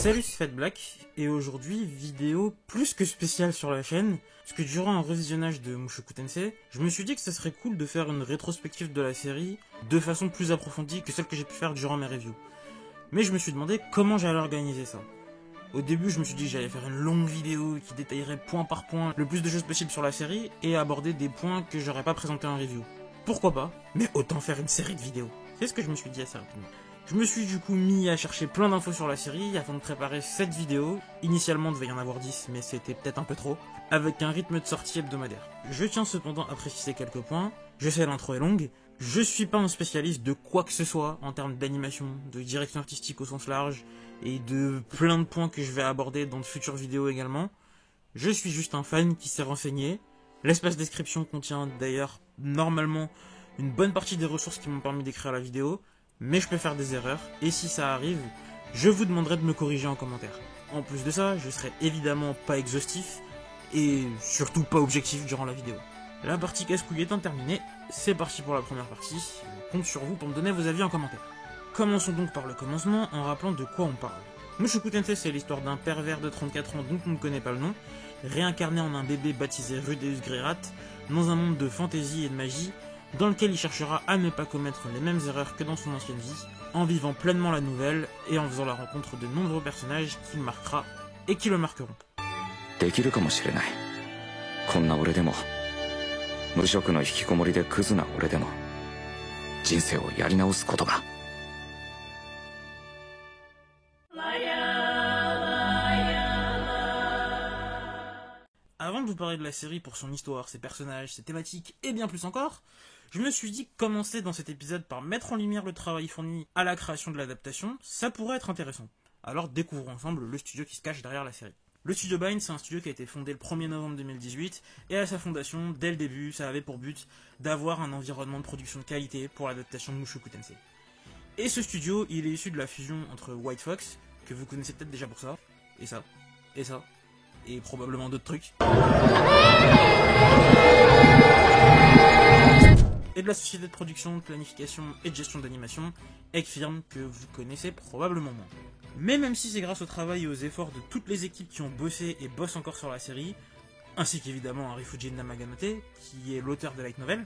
Salut, c'est Fat Black, et aujourd'hui, vidéo plus que spéciale sur la chaîne, parce que durant un revisionnage de Mushoku Tensei, je me suis dit que ça serait cool de faire une rétrospective de la série de façon plus approfondie que celle que j'ai pu faire durant mes reviews. Mais je me suis demandé comment j'allais organiser ça. Au début, je me suis dit que j'allais faire une longue vidéo qui détaillerait point par point le plus de choses possibles sur la série et aborder des points que j'aurais pas présentés en review. Pourquoi pas, mais autant faire une série de vidéos. C'est ce que je me suis dit assez rapidement. Je me suis du coup mis à chercher plein d'infos sur la série afin de préparer cette vidéo. Initialement, il devait y en avoir 10, mais c'était peut-être un peu trop, avec un rythme de sortie hebdomadaire. Je tiens cependant à préciser quelques points. Je sais, l'intro est longue. Je suis pas un spécialiste de quoi que ce soit en termes d'animation, de direction artistique au sens large, et de plein de points que je vais aborder dans de futures vidéos également. Je suis juste un fan qui s'est renseigné. L'espace description contient d'ailleurs normalement une bonne partie des ressources qui m'ont permis d'écrire la vidéo, mais je peux faire des erreurs, et si ça arrive, je vous demanderai de me corriger en commentaire. En plus de ça, je serai évidemment pas exhaustif, et surtout pas objectif durant la vidéo. La partie casse-couille étant terminée, c'est parti pour la première partie. Je compte sur vous pour me donner vos avis en commentaire. Commençons donc par le commencement en rappelant de quoi on parle. Mushoku Tensei, c'est l'histoire d'un pervers de 34 ans dont on ne connaît pas le nom, réincarné en un bébé baptisé Rudeus Greyrat, dans un monde de fantaisie et de magie, dans lequel il cherchera à ne pas commettre les mêmes erreurs que dans son ancienne vie, en vivant pleinement la nouvelle et en faisant la rencontre de nombreux personnages qu'il marquera et qui le marqueront. できるかもしれない。こんな俺でも、無職の引きこもりでクズな俺でも、人生をやり直すことが。Avant de vous parler de la série pour son histoire, ses personnages, ses thématiques et bien plus encore, je me suis dit que commencer dans cet épisode par mettre en lumière le travail fourni à la création de l'adaptation, ça pourrait être intéressant. Alors découvrons ensemble le studio qui se cache derrière la série. Le studio Bind, c'est un studio qui a été fondé le 1er novembre 2018, et à sa fondation, dès le début, ça avait pour but d'avoir un environnement de production de qualité pour l'adaptation de Mushoku Tensei. Et ce studio, il est issu de la fusion entre White Fox, que vous connaissez peut-être déjà pour ça, et ça, et ça, et probablement d'autres trucs, et de la société de production, de planification et de gestion d'animation, Egg-Firm, que vous connaissez probablement moins. Mais même si c'est grâce au travail et aux efforts de toutes les équipes qui ont bossé et bossent encore sur la série, ainsi qu'évidemment à Ryfujin Namaganote, qui est l'auteur de Light Novel,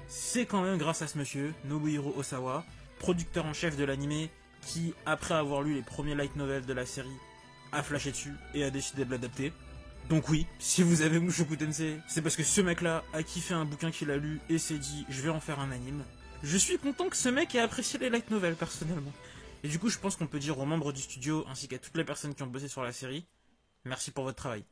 c'est quand même grâce à ce monsieur, Nobuhiro Osawa, producteur en chef de l'anime, qui, après avoir lu les premiers Light Novels de la série, a flashé dessus et a décidé de l'adapter. Donc oui, si vous avez Mushoku Tensei, c'est parce que ce mec-là a kiffé un bouquin qu'il a lu et s'est dit « je vais en faire un anime ». Je suis content que ce mec ait apprécié les Light Novels, personnellement. Et du coup, je pense qu'on peut dire aux membres du studio, ainsi qu'à toutes les personnes qui ont bossé sur la série, merci pour votre travail.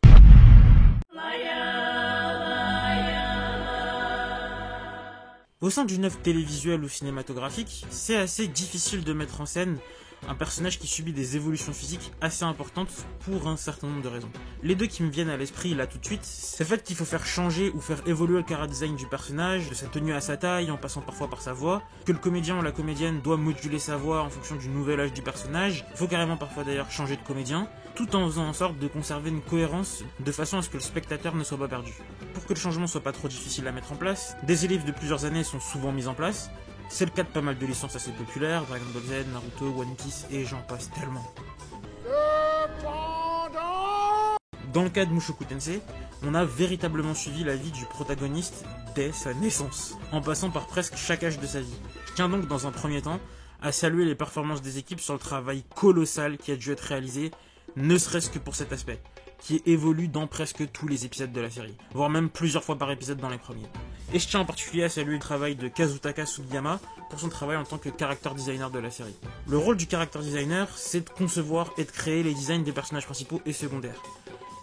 Au sein d'une œuvre télévisuelle ou cinématographique, c'est assez difficile de mettre en scène un personnage qui subit des évolutions physiques assez importantes pour un certain nombre de raisons. Les deux qui me viennent à l'esprit là tout de suite, c'est le fait qu'il faut faire changer ou faire évoluer le chara-design du personnage, de sa tenue à sa taille, en passant parfois par sa voix, que le comédien ou la comédienne doit moduler sa voix en fonction du nouvel âge du personnage, il faut carrément parfois d'ailleurs changer de comédien, tout en faisant en sorte de conserver une cohérence de façon à ce que le spectateur ne soit pas perdu. Pour que le changement soit pas trop difficile à mettre en place, des élèves de plusieurs années sont souvent mis en place. C'est le cas de pas mal de licences assez populaires, Dragon Ball Z, Naruto, One Piece et j'en passe tellement. Dans le cas de Mushoku Tensei, on a véritablement suivi la vie du protagoniste dès sa naissance, en passant par presque chaque âge de sa vie. Je tiens donc dans un premier temps à saluer les performances des équipes sur le travail colossal qui a dû être réalisé, ne serait-ce que pour cet aspect, qui évolue dans presque tous les épisodes de la série, voire même plusieurs fois par épisode dans les premiers. Et je tiens en particulier à saluer le travail de Kazutaka Sugiyama pour son travail en tant que character designer de la série. Le rôle du character designer, c'est de concevoir et de créer les designs des personnages principaux et secondaires.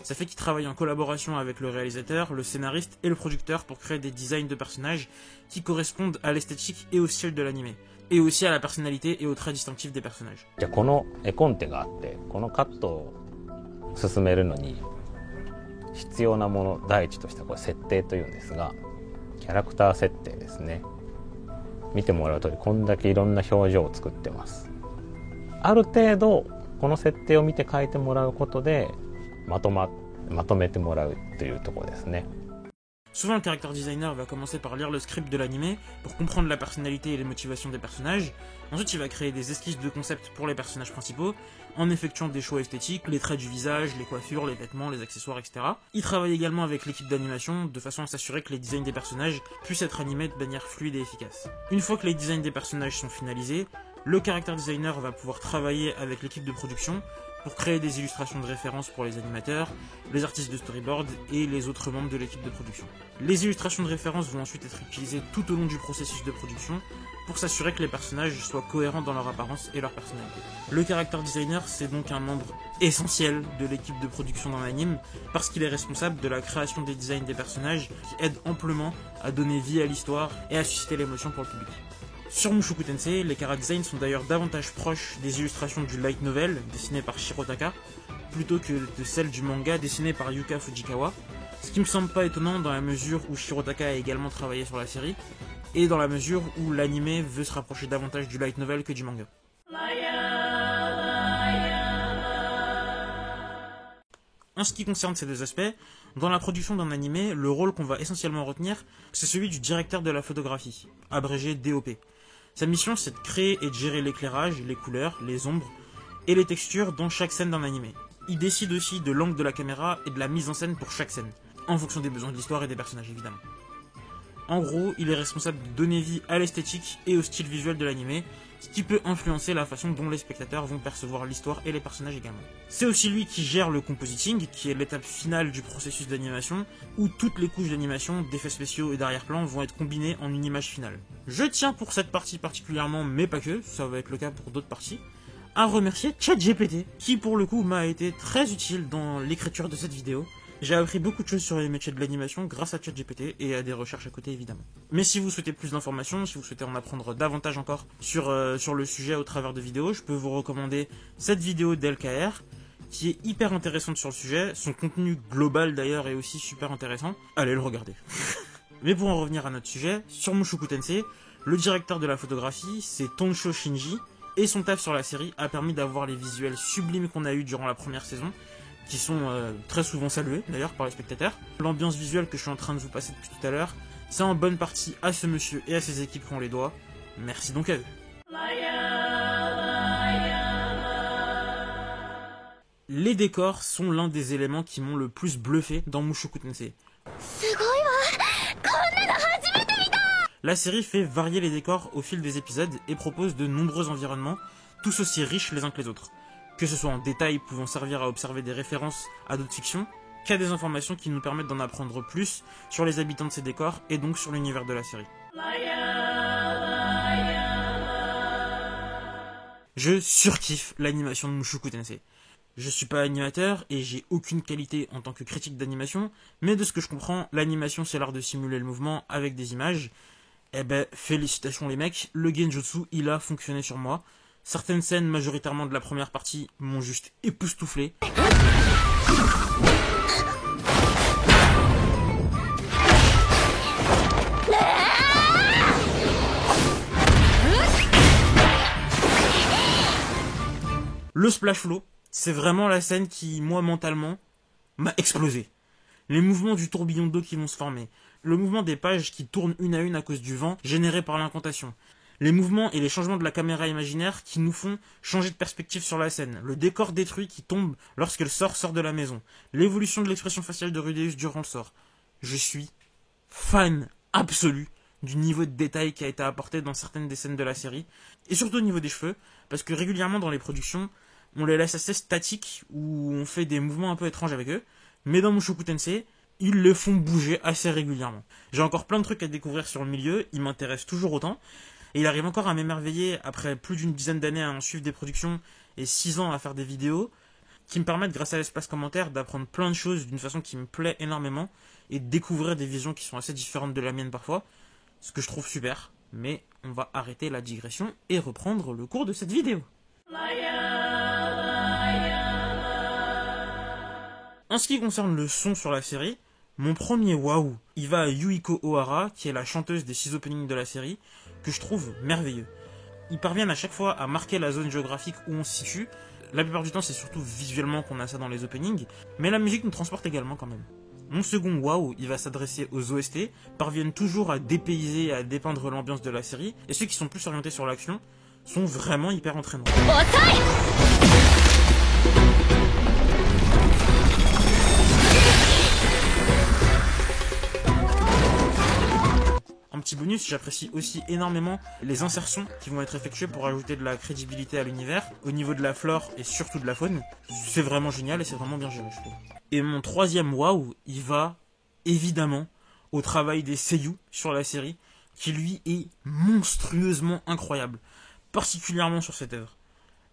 Ça fait qu'il travaille en collaboration avec le réalisateur, le scénariste et le producteur pour créer des designs de personnages qui correspondent à l'esthétique et au style de l'anime, et aussi à la personnalité et aux traits distinctifs des personnages. じゃあこの絵コンテがあって、このカットを進めるのに必要なもの第一としてはこれ設定というんですが、キャラクター設定ですね。見てもらう通りこんだけいろんな表情を作ってます。ある程度この設定を見て描いてもらうことでまとめてもらうというところですね。Souvent, le character designer va commencer par lire le script de l'anime pour comprendre la personnalité et les motivations des personnages. Ensuite, il va créer des esquisses de concept pour les personnages principaux, en effectuant des choix esthétiques, les traits du visage, les coiffures, les vêtements, les accessoires, etc. Il travaille également avec l'équipe d'animation, de façon à s'assurer que les designs des personnages puissent être animés de manière fluide et efficace. Une fois que les designs des personnages sont finalisés, le character designer va pouvoir travailler avec l'équipe de production pour créer des illustrations de référence pour les animateurs, les artistes de storyboard et les autres membres de l'équipe de production. Les illustrations de référence vont ensuite être utilisées tout au long du processus de production pour s'assurer que les personnages soient cohérents dans leur apparence et leur personnalité. Le character designer, c'est donc un membre essentiel de l'équipe de production d'un anime parce qu'il est responsable de la création des designs des personnages qui aident amplement à donner vie à l'histoire et à susciter l'émotion pour le public. Sur Mushoku Tensei, les chara-designs sont d'ailleurs davantage proches des illustrations du light novel dessiné par Shirotaka plutôt que de celles du manga dessiné par Yuka Fujikawa, ce qui me semble pas étonnant dans la mesure où Shirotaka a également travaillé sur la série et dans la mesure où l'anime veut se rapprocher davantage du light novel que du manga. En ce qui concerne ces deux aspects, dans la production d'un anime, le rôle qu'on va essentiellement retenir, c'est celui du directeur de la photographie, abrégé DOP. Sa mission, c'est de créer et de gérer l'éclairage, les couleurs, les ombres et les textures dans chaque scène d'un anime. Il décide aussi de l'angle de la caméra et de la mise en scène pour chaque scène, en fonction des besoins de l'histoire et des personnages évidemment. En gros, il est responsable de donner vie à l'esthétique et au style visuel de l'anime, ce qui peut influencer la façon dont les spectateurs vont percevoir l'histoire et les personnages également. C'est aussi lui qui gère le compositing, qui est l'étape finale du processus d'animation, où toutes les couches d'animation, d'effets spéciaux et d'arrière-plan vont être combinées en une image finale. Je tiens pour cette partie particulièrement, mais pas que, ça va être le cas pour d'autres parties, à remercier ChatGPT, qui pour le coup m'a été très utile dans l'écriture de cette vidéo. J'ai appris beaucoup de choses sur les métiers de l'animation grâce à ChatGPT et à des recherches à côté évidemment. Mais si vous souhaitez plus d'informations, si vous souhaitez en apprendre davantage encore sur le sujet au travers de vidéos, je peux vous recommander cette vidéo d'LKR qui est hyper intéressante sur le sujet. Son contenu global d'ailleurs est aussi super intéressant. Allez le regarder. Mais pour en revenir à notre sujet, sur Mushoku Tensei, le directeur de la photographie c'est Tonsho Shinji et son taf sur la série a permis d'avoir les visuels sublimes qu'on a eu durant la première saison, qui sont très souvent salués d'ailleurs par les spectateurs. L'ambiance visuelle que je suis en train de vous passer depuis tout à l'heure, c'est en bonne partie à ce monsieur et à ses équipes qu'on les doit. Merci donc à eux. Les décors sont l'un des éléments qui m'ont le plus bluffé dans Mushoku Tensei. La série fait varier les décors au fil des épisodes et propose de nombreux environnements, tous aussi riches les uns que les autres. Que ce soit en détail pouvant servir à observer des références à d'autres fictions, qu'à des informations qui nous permettent d'en apprendre plus sur les habitants de ces décors et donc sur l'univers de la série. Je surkiffe l'animation de Mushoku Tensei. Je suis pas animateur et j'ai aucune qualité en tant que critique d'animation, mais de ce que je comprends, l'animation c'est l'art de simuler le mouvement avec des images. Eh ben, félicitations les mecs, le genjutsu il a fonctionné sur moi. Certaines scènes, majoritairement de la première partie, m'ont juste époustouflé. Le splash flow, c'est vraiment la scène qui, moi, mentalement, m'a explosé. Les mouvements du tourbillon d'eau qui vont se former. Le mouvement des pages qui tournent une à une à cause du vent généré par l'incantation. Les mouvements et les changements de la caméra imaginaire qui nous font changer de perspective sur la scène. Le décor détruit qui tombe lorsque le sort de la maison. L'évolution de l'expression faciale de Rudeus durant le sort. Je suis fan absolu du niveau de détail qui a été apporté dans certaines des scènes de la série. Et surtout au niveau des cheveux, parce que régulièrement dans les productions, on les laisse assez statiques ou on fait des mouvements un peu étranges avec eux. Mais dans Mushoku Tensei, ils les font bouger assez régulièrement. J'ai encore plein de trucs à découvrir sur le milieu, ils m'intéressent toujours autant. Et il arrive encore à m'émerveiller après plus d'une dizaine d'années à en suivre des productions et 6 ans à faire des vidéos qui me permettent, grâce à l'espace commentaire, d'apprendre plein de choses d'une façon qui me plaît énormément et de découvrir des visions qui sont assez différentes de la mienne parfois, ce que je trouve super. Mais on va arrêter la digression et reprendre le cours de cette vidéo. En ce qui concerne le son sur la série, mon premier waouh, il va à Yuiko Ohara, qui est la chanteuse des 6 openings de la série, que je trouve merveilleux. Ils parviennent à chaque fois à marquer la zone géographique où on se situe. La plupart du temps, c'est surtout visuellement qu'on a ça dans les openings, mais la musique nous transporte également quand même. Mon second waouh, il va s'adresser aux OST, parviennent toujours à dépayser et à dépeindre l'ambiance de la série, et ceux qui sont plus orientés sur l'action sont vraiment hyper entraînants. En petit bonus, j'apprécie aussi énormément les insertions qui vont être effectuées pour ajouter de la crédibilité à l'univers, au niveau de la flore et surtout de la faune. C'est vraiment génial et c'est vraiment bien géré, je trouve. Et mon troisième waouh, il va évidemment au travail des seiyuu sur la série, qui lui est monstrueusement incroyable, particulièrement sur cette œuvre.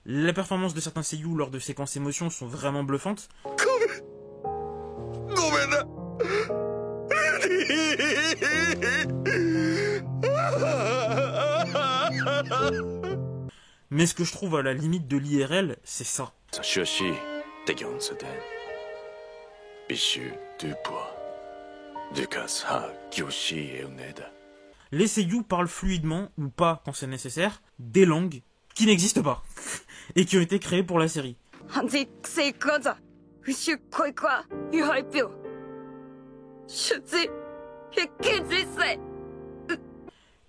Les performances de certains seiyuu lors de séquences émotions sont vraiment bluffantes. Mais ce que je trouve à la limite de l'IRL, c'est ça. Les seiyuu parlent fluidement, ou pas quand c'est nécessaire, des langues qui n'existent pas, et qui ont été créées pour la série.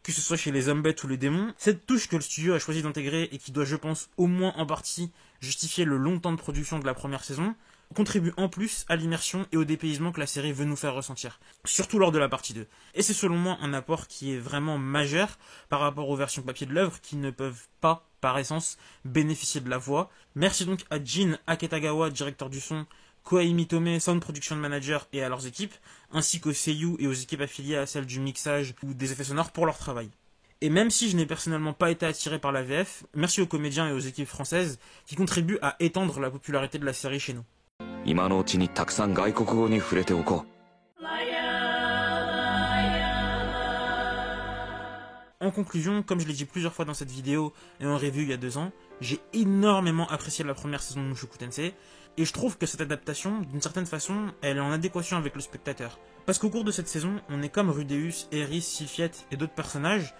Que ce soit chez les Zombettes ou les démons, cette touche que le studio a choisi d'intégrer et qui doit, je pense, au moins en partie justifier le long temps de production de la première saison, contribue en plus à l'immersion et au dépaysement que la série veut nous faire ressentir, surtout lors de la partie 2. Et c'est selon moi un apport qui est vraiment majeur par rapport aux versions papier de l'œuvre qui ne peuvent pas, par essence, bénéficier de la voix. Merci donc à Jin Aketagawa, directeur du son, Koei Mitome, Sound Production Manager et à leurs équipes, ainsi qu'aux seiyuu et aux équipes affiliées à celles du mixage ou des effets sonores pour leur travail. Et même si je n'ai personnellement pas été attiré par la VF, merci aux comédiens et aux équipes françaises qui contribuent à étendre la popularité de la série chez nous. En conclusion, comme je l'ai dit plusieurs fois dans cette vidéo et en review il y a 2 ans, j'ai énormément apprécié la première saison de Mushoku Tensei, et je trouve que cette adaptation, d'une certaine façon, elle est en adéquation avec le spectateur. Parce qu'au cours de cette saison, on est comme Rudeus, Eris, Sylphiette et d'autres personnages.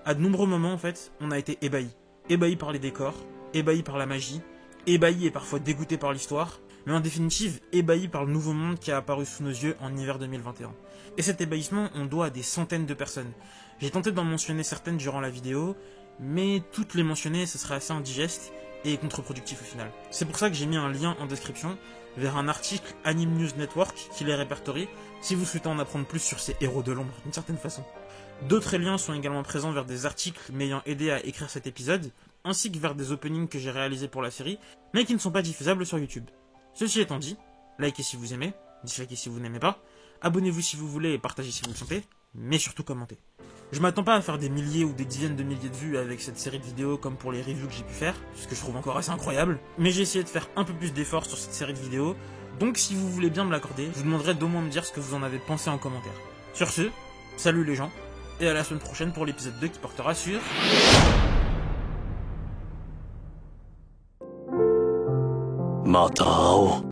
À de nombreux moments, en fait, on a été ébahis. Ébahis par les décors, ébahis par la magie, ébahis et parfois dégoûtés par l'histoire, mais en définitive, ébahis par le nouveau monde qui a apparu sous nos yeux en hiver 2021. Et cet ébahissement, on doit à des centaines de personnes. J'ai tenté d'en mentionner certaines durant la vidéo, mais toutes les mentionner, ce serait assez indigeste et contre-productif au final. C'est pour ça que j'ai mis un lien en description vers un article Anime News Network qui les répertorie si vous souhaitez en apprendre plus sur ces héros de l'ombre, d'une certaine façon. D'autres liens sont également présents vers des articles m'ayant aidé à écrire cet épisode, ainsi que vers des openings que j'ai réalisés pour la série, mais qui ne sont pas diffusables sur YouTube. Ceci étant dit, likez si vous aimez, dislikez si vous n'aimez pas, abonnez-vous si vous voulez et partagez si vous le sentez, mais surtout commentez. Je m'attends pas à faire des milliers ou des dizaines de milliers de vues avec cette série de vidéos comme pour les reviews que j'ai pu faire, ce que je trouve encore assez incroyable, mais j'ai essayé de faire un peu plus d'efforts sur cette série de vidéos, donc si vous voulez bien me l'accorder, je vous demanderai d'au moins me dire ce que vous en avez pensé en commentaire. Sur ce, salut les gens, et à la semaine prochaine pour l'épisode 2 qui portera sur... Mata